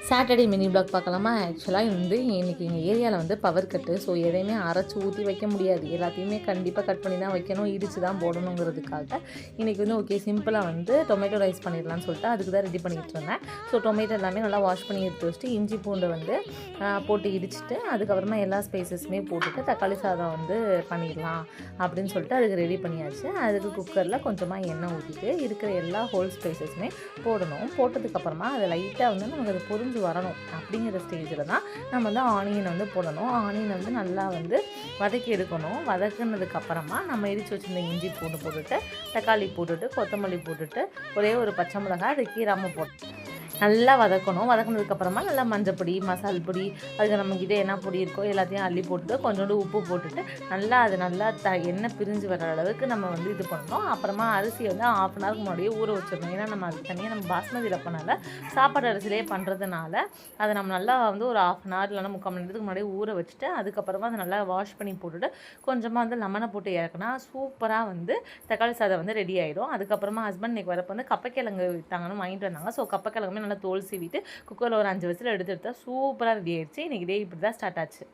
Saturday mini block பார்க்கலாமா? ஆக்சுவலாக இன்றைக்கி எங்கள் ஏரியாவில் பவர் கட்டு. ஸோ எதையுமே அரைச்சி ஊற்றி வைக்க முடியாது, எல்லாத்தையுமே கண்டிப்பாக கட் பண்ணி தான் வைக்கணும், இடித்து தான் போடணுங்கிறதுக்காக இன்றைக்கி ஓகே சிம்பிளாக டொமேட்டோ ரைஸ் பண்ணிடலான்னு சொல்லிட்டு அதுக்கு தான் ரெடி பண்ணிகிட்டு இருந்தேன். ஸோ டொமேட்டோ எல்லாமே நல்லா வாஷ் பண்ணி எடுத்து வச்சுட்டு இஞ்சி பூண்டு போட்டு இடிச்சிட்டு அதுக்கப்புறமா எல்லா ஸ்பைசஸுமே போட்டுட்டு தக்காளி சாதம் பண்ணிடலாம் அப்படின்னு சொல்லிட்டு அதுக்கு ரெடி பண்ணியாச்சு. அதுக்கு குக்கரில் கொஞ்சமாக எண்ணெய் ஊற்றிட்டு இருக்கிற எல்லா ஹோல் ஸ்பைசஸுமே போடணும். போட்டதுக்கப்புறமா அதை லைட்டாக நமக்கு அது பொரிஞ்சு வரணும். அப்படிங்கிற ஸ்டேஜில் தான் நம்ம ஆனியனை போடணும். ஆனியனை நல்லா வதக்கி எடுக்கணும். வதக்குனதுக்கப்புறமா நம்ம இடித்து வச்சுருந்த இஞ்சி பூண்டு போட்டுட்டு தக்காளி போட்டுட்டு கொத்தமல்லி போட்டுட்டு ஒரே ஒரு பச்சை மிளகாய் அது கீராமல் போட்டு நல்லா வதக்கணும். வதக்கினதுக்கப்புறமா நல்லா மஞ்சள் பொடி, மசால் பொடி, அதுக்கு நம்மக்கிட்ட என்ன பொடி இருக்கோ எல்லாத்தையும் அள்ளி போட்டுட்டு கொஞ்சோண்டு உப்பு போட்டுட்டு நல்லா அது நல்லா எண்ணெய் பிரிஞ்சு வர அளவுக்கு நம்ம இது பண்ணணும். அப்புறமா அரிசியை 1/2 அன் ஹவருக்கு முன்னாடியே ஊற வச்சிடணும். ஏன்னா நம்ம அது தனியாக நம்ம பாஸ்மதியில் பண்ணால சாப்பாடு அரிசியிலே பண்ணுறதுனால அதை நம்ம நல்லா ஒரு 1/2 அன் ஹவர் இல்லைனா 3/4 மணி நேரத்துக்கு முன்னாடியே ஊற வச்சுட்டு அதுக்கப்புறமா அதை நல்லா வாஷ் பண்ணி போட்டுட்டு கொஞ்சமாக லெமனை போட்டு இறக்குனா சூப்பராக தக்காளி சாதம் ரெடி ஆகிடும். அதுக்கப்புறமா ஹஸ்பண்ட் இன்றைக்கி வரப்போ கப்பக்கிழங்கு விட்டாங்கன்னு வாங்கிட்டு வந்தாங்க. ஸோ கப்பக்கிழங்குமே நல்லா தோல் சீவிட்டு குக்கரில் ஒரு 5 விசில் எடுத்து சூப்பராக ரெடி ஆயிடுச்சு. இன்றைக்கி டே இப்படி தான் ஸ்டார்ட் ஆச்சு.